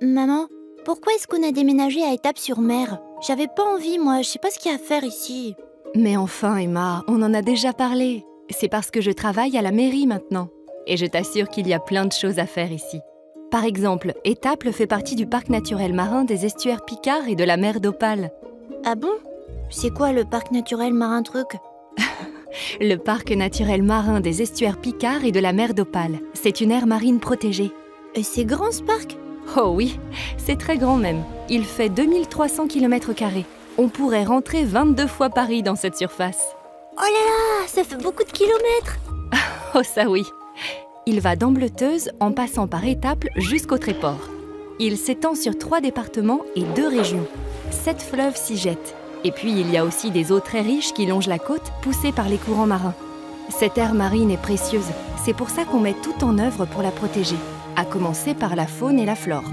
Maman, pourquoi est-ce qu'on a déménagé à Étaples-sur-Mer? J'avais pas envie, moi, je sais pas ce qu'il y a à faire ici. Mais enfin, Emma, on en a déjà parlé. C'est parce que je travaille à la mairie maintenant. Et je t'assure qu'il y a plein de choses à faire ici. Par exemple, Étaples fait partie du parc naturel marin des estuaires Picard et de la mer d'Opale. Ah bon? C'est quoi le parc naturel marin truc? Le parc naturel marin des estuaires Picard et de la mer d'Opale. C'est une aire marine protégée. Et c'est grand ce parc? Oh oui, c'est très grand même. Il fait 2300 km². On pourrait rentrer 22 fois Paris dans cette surface. Oh là là, ça fait beaucoup de kilomètres! Oh ça oui. Il va d'Ambleteuse en passant par Étaples jusqu'au Tréport. Il s'étend sur 3 départements et 2 régions. 7 fleuves s'y jettent. Et puis il y a aussi des eaux très riches qui longent la côte, poussées par les courants marins. Cette aire marine est précieuse. C'est pour ça qu'on met tout en œuvre pour la protéger. À commencer par la faune et la flore.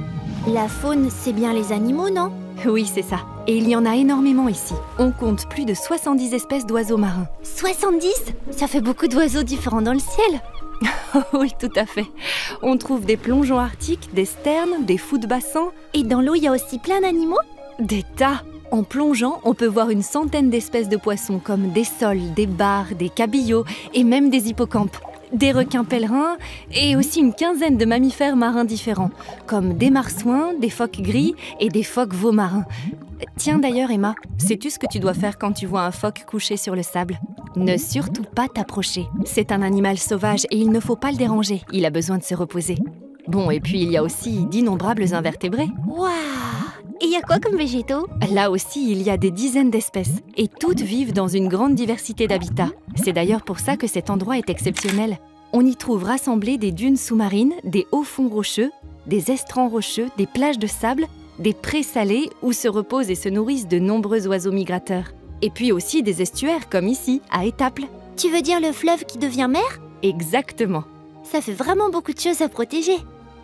La faune, c'est bien les animaux, non? Oui, c'est ça. Et il y en a énormément ici. On compte plus de 70 espèces d'oiseaux marins. 70? Ça fait beaucoup d'oiseaux différents dans le ciel. Oui, tout à fait. On trouve des plongeons arctiques, des sternes, des fous de bassin. Et dans l'eau, il y a aussi plein d'animaux? Des tas. En plongeant, on peut voir une centaine d'espèces de poissons comme des sols, des bars, des cabillots et même des hippocampes. Des requins pèlerins et aussi une quinzaine de mammifères marins différents, comme des marsouins, des phoques gris et des phoques veaux marins. Tiens d'ailleurs Emma, sais-tu ce que tu dois faire quand tu vois un phoque couché sur le sable? Ne surtout pas t'approcher. C'est un animal sauvage et il ne faut pas le déranger, il a besoin de se reposer. Bon, et puis il y a aussi d'innombrables invertébrés. Waouh! Et il y a quoi comme végétaux? Là aussi, il y a des dizaines d'espèces, et toutes vivent dans une grande diversité d'habitats. C'est d'ailleurs pour ça que cet endroit est exceptionnel. On y trouve rassemblés des dunes sous-marines, des hauts fonds rocheux, des estrands rocheux, des plages de sable, des prés salés où se reposent et se nourrissent de nombreux oiseaux migrateurs. Et puis aussi des estuaires, comme ici, à Étaples. Tu veux dire le fleuve qui devient mer? Exactement. Ça fait vraiment beaucoup de choses à protéger.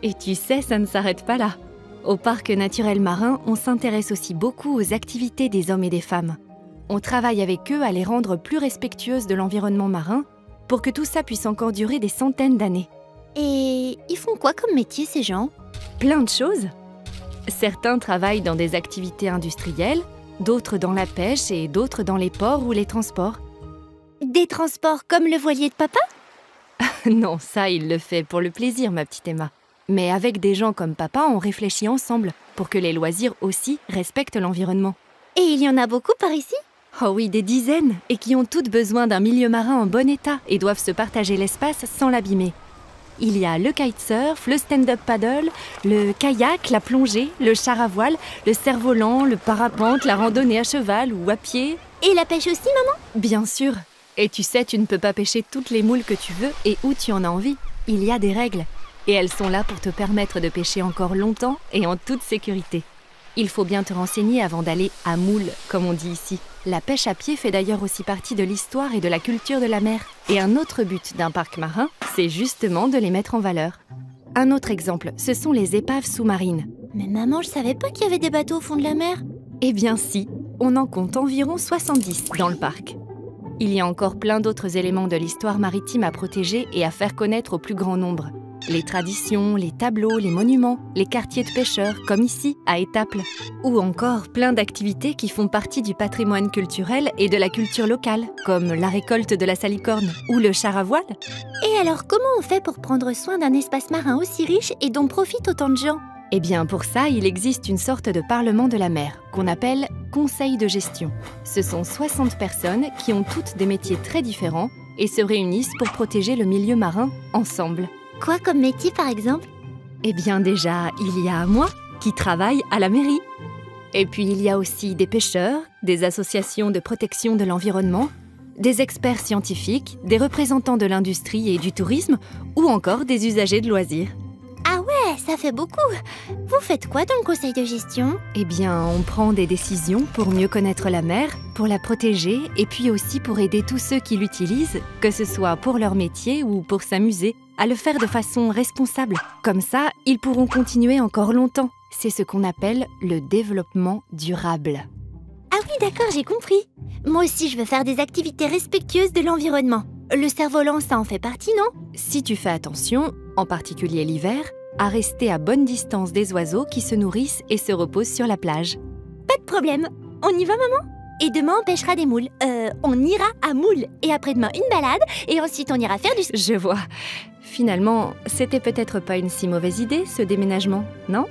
Et tu sais, ça ne s'arrête pas là. Au parc naturel marin, on s'intéresse aussi beaucoup aux activités des hommes et des femmes. On travaille avec eux à les rendre plus respectueuses de l'environnement marin pour que tout ça puisse encore durer des centaines d'années. Et ils font quoi comme métier ces gens? Plein de choses. Certains travaillent dans des activités industrielles, d'autres dans la pêche et d'autres dans les ports ou les transports. Des transports comme le voilier de papa? Non, ça, il le fait pour le plaisir, ma petite Emma. Mais avec des gens comme papa, on réfléchit ensemble pour que les loisirs aussi respectent l'environnement. Et il y en a beaucoup par ici? Oh oui, des dizaines, et qui ont toutes besoin d'un milieu marin en bon état et doivent se partager l'espace sans l'abîmer. Il y a le kitesurf, le stand-up paddle, le kayak, la plongée, le char à voile, le cerf-volant, le parapente, la randonnée à cheval ou à pied. Et la pêche aussi, maman? Bien sûr. Et tu sais, tu ne peux pas pêcher toutes les moules que tu veux et où tu en as envie. Il y a des règles. Et elles sont là pour te permettre de pêcher encore longtemps et en toute sécurité. Il faut bien te renseigner avant d'aller à moule, comme on dit ici. La pêche à pied fait d'ailleurs aussi partie de l'histoire et de la culture de la mer. Et un autre but d'un parc marin, c'est justement de les mettre en valeur. Un autre exemple, ce sont les épaves sous-marines. Mais maman, je savais pas qu'il y avait des bateaux au fond de la mer. Eh bien si, on en compte environ 70 dans le parc. Il y a encore plein d'autres éléments de l'histoire maritime à protéger et à faire connaître au plus grand nombre. Les traditions, les tableaux, les monuments, les quartiers de pêcheurs, comme ici, à Étaples. Ou encore plein d'activités qui font partie du patrimoine culturel et de la culture locale, comme la récolte de la salicorne ou le char à voile. Et alors, comment on fait pour prendre soin d'un espace marin aussi riche et dont profitent autant de gens? Eh bien, pour ça, il existe une sorte de parlement de la mer, qu'on appelle conseil de gestion. Ce sont 60 personnes qui ont toutes des métiers très différents et se réunissent pour protéger le milieu marin ensemble. Quoi comme métier, par exemple? Eh bien déjà, il y a moi qui travaille à la mairie. Et puis il y a aussi des pêcheurs, des associations de protection de l'environnement, des experts scientifiques, des représentants de l'industrie et du tourisme, ou encore des usagers de loisirs. Ah ouais, ça fait beaucoup. Vous faites quoi dans le conseil de gestion? Eh bien, on prend des décisions pour mieux connaître la mer, pour la protéger, et puis aussi pour aider tous ceux qui l'utilisent, que ce soit pour leur métier ou pour s'amuser, à le faire de façon responsable. Comme ça, ils pourront continuer encore longtemps. C'est ce qu'on appelle le développement durable. Ah oui, d'accord, j'ai compris. Moi aussi, je veux faire des activités respectueuses de l'environnement. Le cerf-volant, ça en fait partie, non? Si tu fais attention, en particulier l'hiver, à rester à bonne distance des oiseaux qui se nourrissent et se reposent sur la plage. Pas de problème. On y va, maman? Et demain, on pêchera des moules. On ira à Moule. Et après-demain, une balade. Et ensuite, on ira faire du... Je vois. Finalement, c'était peut-être pas une si mauvaise idée, ce déménagement, non ?